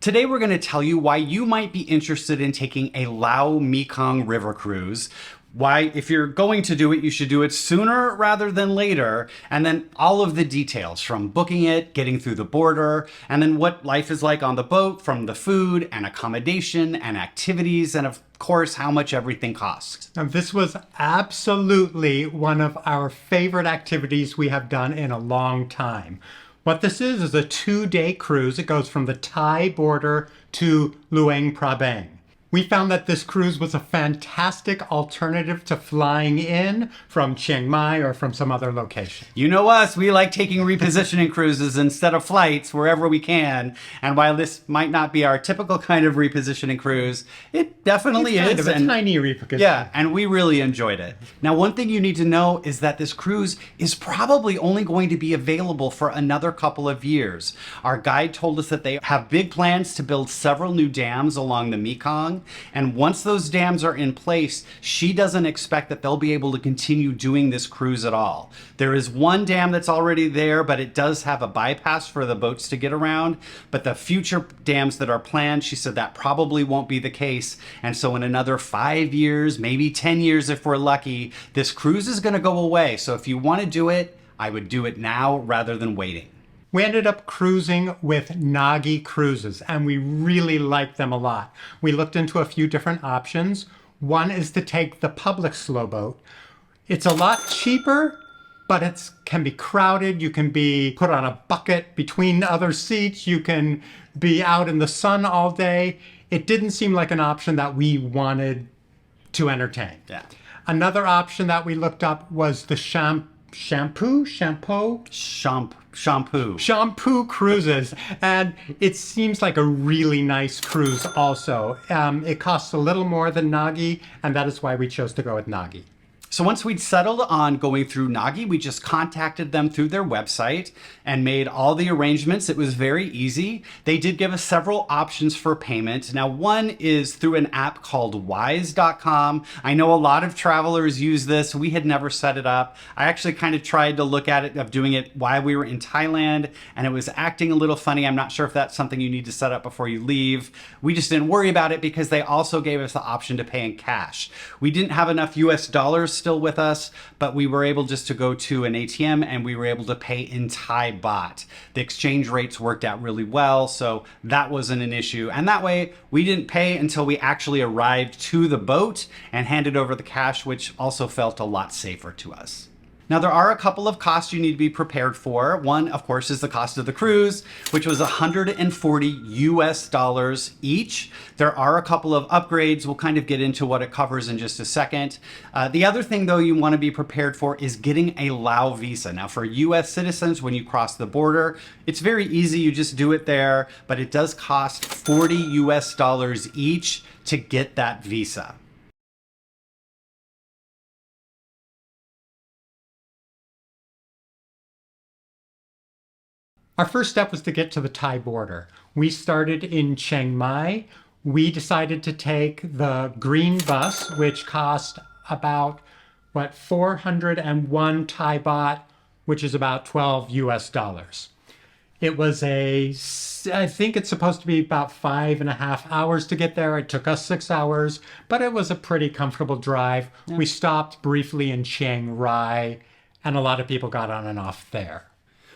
Today we're going to tell you why you might be interested in taking a Laos Mekong River cruise. Why, if you're going to do it, you should do it sooner rather than later. And then all of the details from booking it, getting through the border, and then what life is like on the boat, from the food and accommodation and activities, and of course, how much everything costs. Now, this was absolutely one of our favorite activities we have done in a long time. What this is a 2-day cruise. It goes from the Thai border to Luang Prabang. We found that this cruise was a fantastic alternative to flying in from Chiang Mai or from some other location. You know us, we like taking repositioning cruises instead of flights wherever we can. And while this might not be our typical kind of repositioning cruise, it definitely It's is. kind of a tiny repositioning. Yeah, and we really enjoyed it. Now, one thing you need to know is that this cruise is probably only going to be available for another couple of years. Our guide told us that they have big plans to build several new dams along the Mekong. And once those dams are in place, she doesn't expect that they'll be able to continue doing this cruise at all. There is one dam that's already there, but it does have a bypass for the boats to get around. But the future dams that are planned, she said that probably won't be the case. And so in another 5 years, maybe 10 years if we're lucky, this cruise is going to go away. So if you want to do it, I would do it now rather than waiting. We ended up cruising with Nagi Cruises, and we really liked them a lot. We looked into a few different options. One is to take the public slow boat. It's a lot cheaper, but it can be crowded. You can be put on a bucket between other seats. You can be out in the sun all day. It didn't seem like an option that we wanted to entertain. Yeah. Another option that we looked up was the shampoo cruises, and it seems like a really nice cruise also. It costs a little more than Nagi, and that is why we chose to go with Nagi. So once we'd settled on going through Nagi, we just contacted them through their website and made all the arrangements. It was very easy. They did give us several options for payment. Now, one is through an app called wise.com. I know a lot of travelers use this. We had never set it up. I actually kind of tried to look at it of doing it while we were in Thailand, and it was acting a little funny. I'm not sure if that's something you need to set up before you leave. We just didn't worry about it because they also gave us the option to pay in cash. We didn't have enough US dollars still with us, but we were able just to go to an ATM and we were able to pay in Thai baht. The exchange rates worked out really well, so that wasn't an issue. And that way we didn't pay until we actually arrived to the boat and handed over the cash, which also felt a lot safer to us. Now, there are a couple of costs you need to be prepared for. One, of course, is the cost of the cruise, which was $140 each. There are a couple of upgrades. We'll kind of get into what it covers in just a second. The other thing, though, you want to be prepared for is getting a Lao visa. Now, for US citizens, when you cross the border, it's very easy. You just do it there, but it does cost $40 each to get that visa. Our first step was to get to the Thai border. We started in Chiang Mai. We decided to take the green bus, which cost about, 401 Thai baht, which is about 12 US dollars. It was I think it's supposed to be about 5.5 hours to get there. It took us 6 hours, but it was a pretty comfortable drive. Yeah. We stopped briefly in Chiang Rai, and a lot of people got on and off there.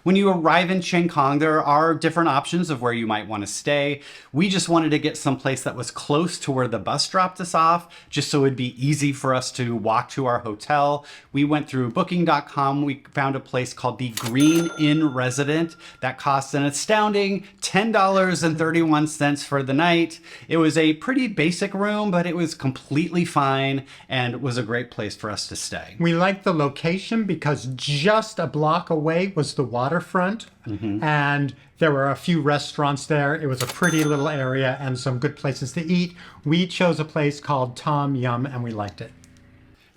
When you arrive in Chiang Khong, there are different options of where you might want to stay. We just wanted to get someplace that was close to where the bus dropped us off, just so it'd be easy for us to walk to our hotel. We went through booking.com. We found a place called the Green Inn Resident that costs an astounding $10.31 for the night. It was a pretty basic room, but it was completely fine and was a great place for us to stay. We liked the location because just a block away was the waterfront, and there were a few restaurants there. It was a pretty little area and some good places to eat. We chose a place called Tom Yum, and we liked it.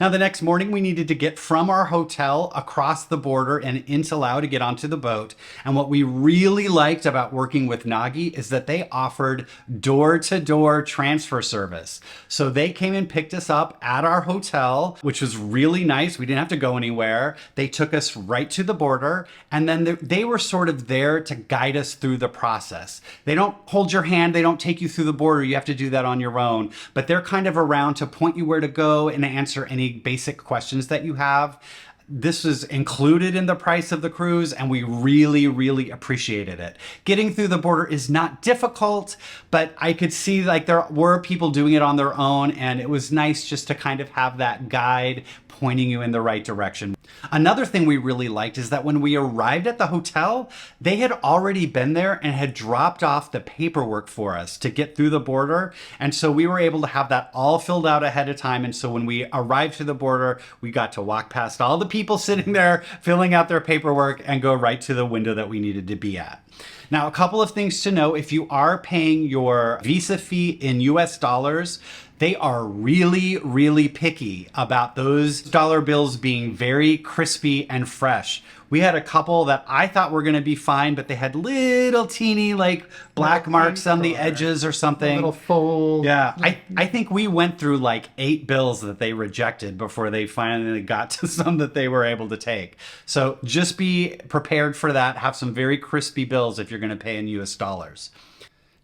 Now, the next morning, we needed to get from our hotel across the border and into Laos to get onto the boat. And what we really liked about working with Nagi is that they offered door-to-door transfer service. So they came and picked us up at our hotel, which was really nice. We didn't have to go anywhere. They took us right to the border, and then they were sort of there to guide us through the process. They don't hold your hand. They don't take you through the border. You have to do that on your own. But they're kind of around to point you where to go and answer any basic questions that you have. This was included in the price of the cruise, and we really, really appreciated it. Getting through the border is not difficult, but I could see like there were people doing it on their own, and it was nice just to kind of have that guide pointing you in the right direction. Another thing we really liked is that when we arrived at the hotel, they had already been there and had dropped off the paperwork for us to get through the border. And so we were able to have that all filled out ahead of time. And so when we arrived to the border, we got to walk past all the people sitting there filling out their paperwork and go right to the window that we needed to be at. Now, a couple of things to know. If you are paying your visa fee in US dollars, they are really, really picky about those dollar bills being very crispy and fresh. We had a couple that I thought were going to be fine, but they had little teeny like black marks on the edges or something. A little fold. Yeah, I think we went through like 8 bills that they rejected before they finally got to some that they were able to take. So just be prepared for that. Have some very crispy bills if you're going to pay in US dollars.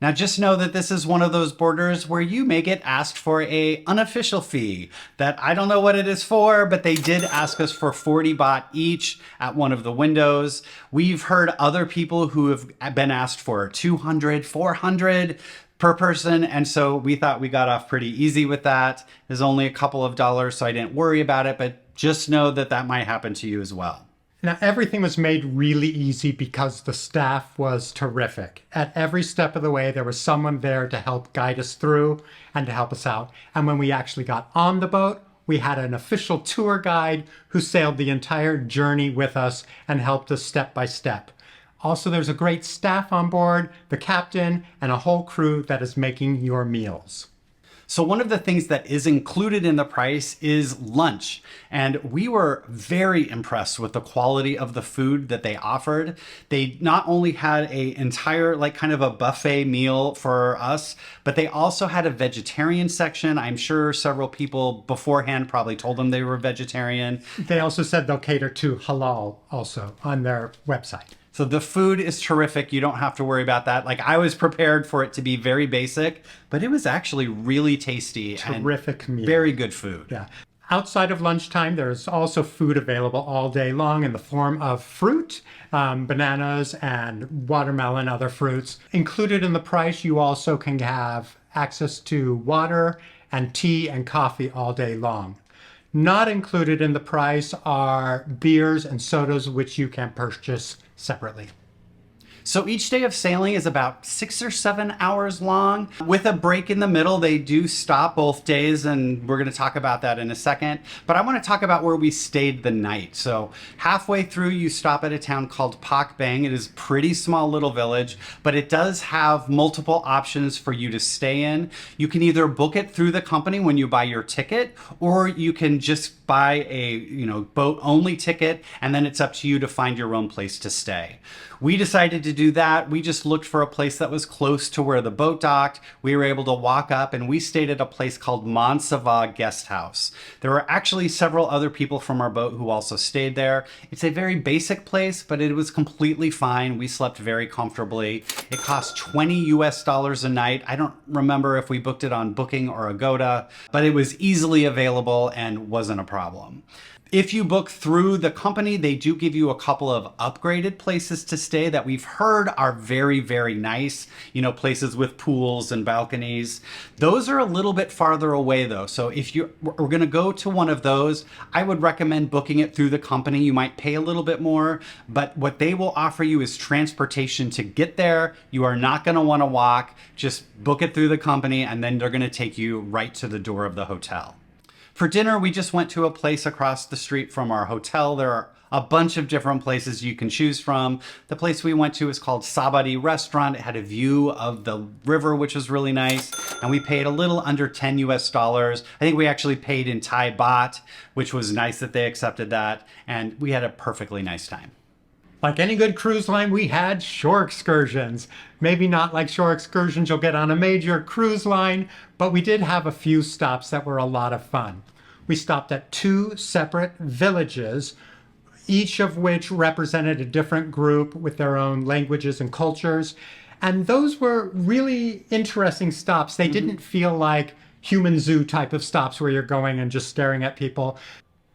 Now just know that this is one of those borders where you may get asked for a unofficial fee that I don't know what it is for, but they did ask us for 40 baht each at one of the windows. We've heard other people who have been asked for 200, 400 per person. And so we thought we got off pretty easy with that. There's only a couple of dollars, so I didn't worry about it, but just know that that might happen to you as well. Now, everything was made really easy because the staff was terrific. At every step of the way, there was someone there to help guide us through and to help us out. And when we actually got on the boat, we had an official tour guide who sailed the entire journey with us and helped us step by step. Also, there's a great staff on board, the captain, and a whole crew that is making your meals. So one of the things that is included in the price is lunch. And we were very impressed with the quality of the food that they offered. They not only had an entire, like kind of a buffet meal for us, but they also had a vegetarian section. I'm sure several people beforehand probably told them they were vegetarian. They also said they'll cater to halal also on their website. So the food is terrific. You don't have to worry about that. Like I was prepared for it to be very basic, but it was actually really tasty. Terrific and meal. Very good food. Yeah. Outside of lunchtime, there's also food available all day long in the form of fruit, bananas and watermelon, other fruits. Included in the price, you also can have access to water and tea and coffee all day long. Not included in the price are beers and sodas, which you can purchase separately. So each day of sailing is about 6 or 7 hours long. With a break in the middle, they do stop both days, and we're going to talk about that in a second. But I want to talk about where we stayed the night. So halfway through, you stop at a town called Pak Bang. It is a pretty small little village, but it does have multiple options for you to stay in. You can either book it through the company when you buy your ticket, or you can just buy a boat only ticket, and then it's up to you to find your own place to stay. We decided to do that. We just looked for a place that was close to where the boat docked. We were able to walk up, and we stayed at a place called Mansava Guest House. There were actually several other people from our boat who also stayed there. It's a very basic place, but it was completely fine. We slept very comfortably. It cost 20 US dollars a night. I don't remember if we booked it on Booking or Agoda, but it was easily available and wasn't a problem. If you book through the company, they do give you a couple of upgraded places to stay that we've heard are very, very nice. Places with pools and balconies. Those are a little bit farther away though. So if we're going to go to one of those, I would recommend booking it through the company. You might pay a little bit more, but what they will offer you is transportation to get there. You are not going to want to walk. Just book it through the company, and then they're going to take you right to the door of the hotel. For dinner, we just went to a place across the street from our hotel. There are a bunch of different places you can choose from. The place we went to is called Sabadi Restaurant. It had a view of the river, which was really nice. and we paid a little under 10 US dollars. I think we actually paid in Thai baht, which was nice that they accepted that, and we had a perfectly nice time. Like any good cruise line, we had shore excursions. Maybe not like shore excursions you'll get on a major cruise line, but we did have a few stops that were a lot of fun. We stopped at 2 separate villages, each of which represented a different group with their own languages and cultures. And those were really interesting stops. They didn't feel like human zoo type of stops where you're going and just staring at people.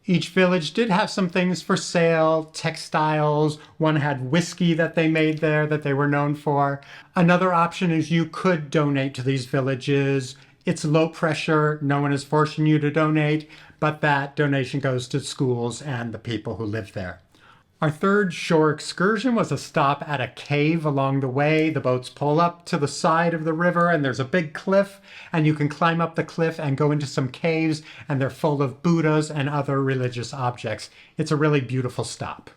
Each village did have some things for sale, textiles. One had whiskey that they made there that they were known for. Another option is you could donate to these villages. It's low pressure. No one is forcing you to donate, but that donation goes to schools and the people who live there. Our third shore excursion was a stop at a cave along the way. The boats pull up to the side of the river and there's a big cliff, and you can climb up the cliff and go into some caves, and they're full of Buddhas and other religious objects. It's a really beautiful stop.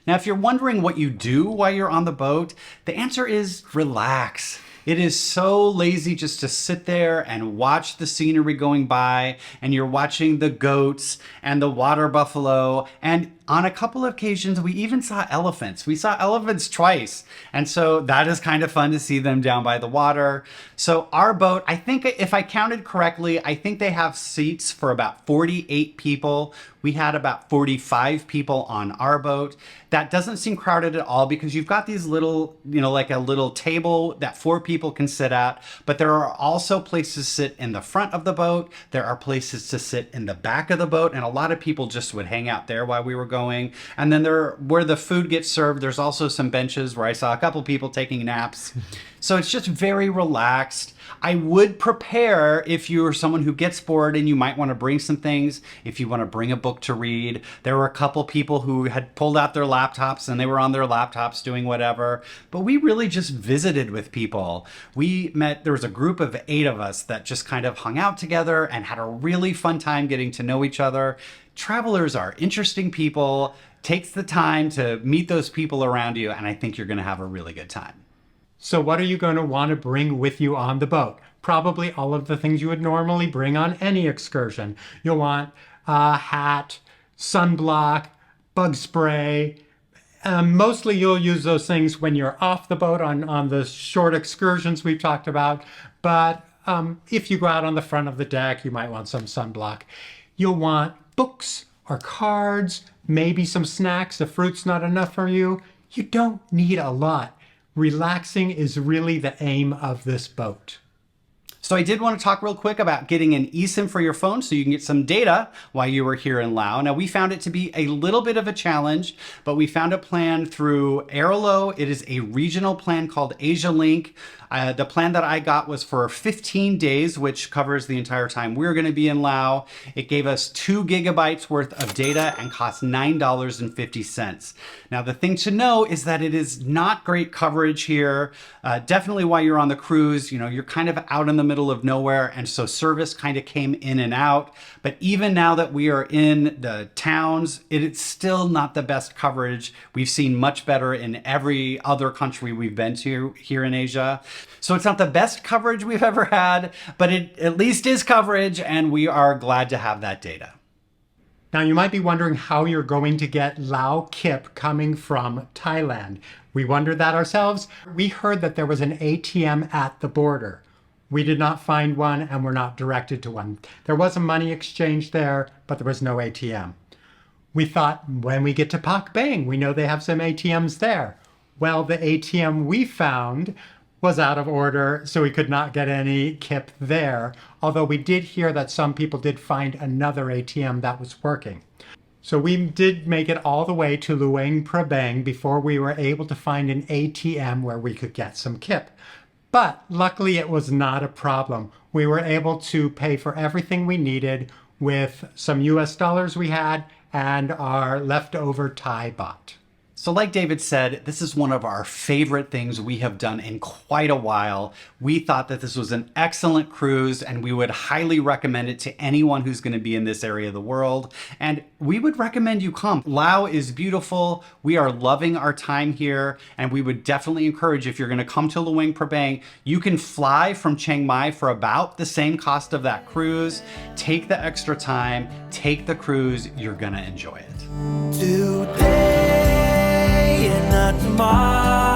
Now, if you're wondering what you do while you're on the boat, the answer is relax. It is so lazy just to sit there and watch the scenery going by, and you're watching the goats and the water buffalo, and on a couple of occasions, we even saw elephants. We saw elephants twice. And so that is kind of fun to see them down by the water. So our boat, I think if I counted correctly, I think they have seats for about 48 people. We had about 45 people on our boat. That doesn't seem crowded at all because you've got these little, like a little table that 4 people can sit at. But there are also places to sit in the front of the boat. There are places to sit in the back of the boat. And a lot of people just would hang out there while we were going. And then where the food gets served, there's also some benches where I saw a couple people taking naps. So it's just very relaxed. I would prepare if you're someone who gets bored and you might want to bring some things, if you want to bring a book to read. There were a couple people who had pulled out their laptops and they were on their laptops doing whatever. But we really just visited with people. There was a group of 8 of us that just kind of hung out together and had a really fun time getting to know each other. Travelers are interesting people. Takes the time to meet those people around you, and I think you're going to have a really good time. So what are you going to want to bring with you on the boat? Probably all of the things you would normally bring on any excursion. You'll want a hat, sunblock, bug spray. Mostly you'll use those things when you're off the boat on the short excursions we've talked about. But if you go out on the front of the deck, you might want some sunblock. You'll want books or cards, maybe some snacks if fruit's not enough for you. You don't need a lot. Relaxing is really the aim of this boat. So I did want to talk real quick about getting an eSIM for your phone so you can get some data while you were here in Laos. Now, we found it to be a little bit of a challenge, but we found a plan through Airlo. It is a regional plan called Asia Link. The plan that I got was for 15 days, which covers the entire time we're going to be in Laos. It gave us 2 gigabytes worth of data and cost $9.50. Now, the thing to know is that it is not great coverage here. Definitely while you're on the cruise, you're kind of out in the middle of nowhere. And so service kind of came in and out. But even now that we are in the towns, it's still not the best coverage. We've seen much better in every other country we've been to here in Asia. So it's not the best coverage we've ever had, but it at least is coverage, and we are glad to have that data. Now you might be wondering how you're going to get Lao Kip coming from Thailand. We wondered that ourselves. We heard that there was an ATM at the border. We did not find one and were not directed to one. There was a money exchange there, but there was no ATM. We thought when we get to Pak Bang, we know they have some ATMs there. Well, the ATM we found was out of order, so we could not get any kip there, although we did hear that some people did find another ATM that was working. So we did make it all the way to Luang Prabang before we were able to find an ATM where we could get some kip. But luckily it was not a problem. We were able to pay for everything we needed with some US dollars we had and our leftover Thai baht. So like David said, this is one of our favorite things we have done in quite a while. We thought that this was an excellent cruise and we would highly recommend it to anyone who's going to be in this area of the world. And we would recommend you come. Laos is beautiful. We are loving our time here. And we would definitely encourage, if you're going to come to Luang Prabang, you can fly from Chiang Mai for about the same cost of that cruise. Take the extra time, take the cruise. You're going to enjoy it. Today and not tomorrow.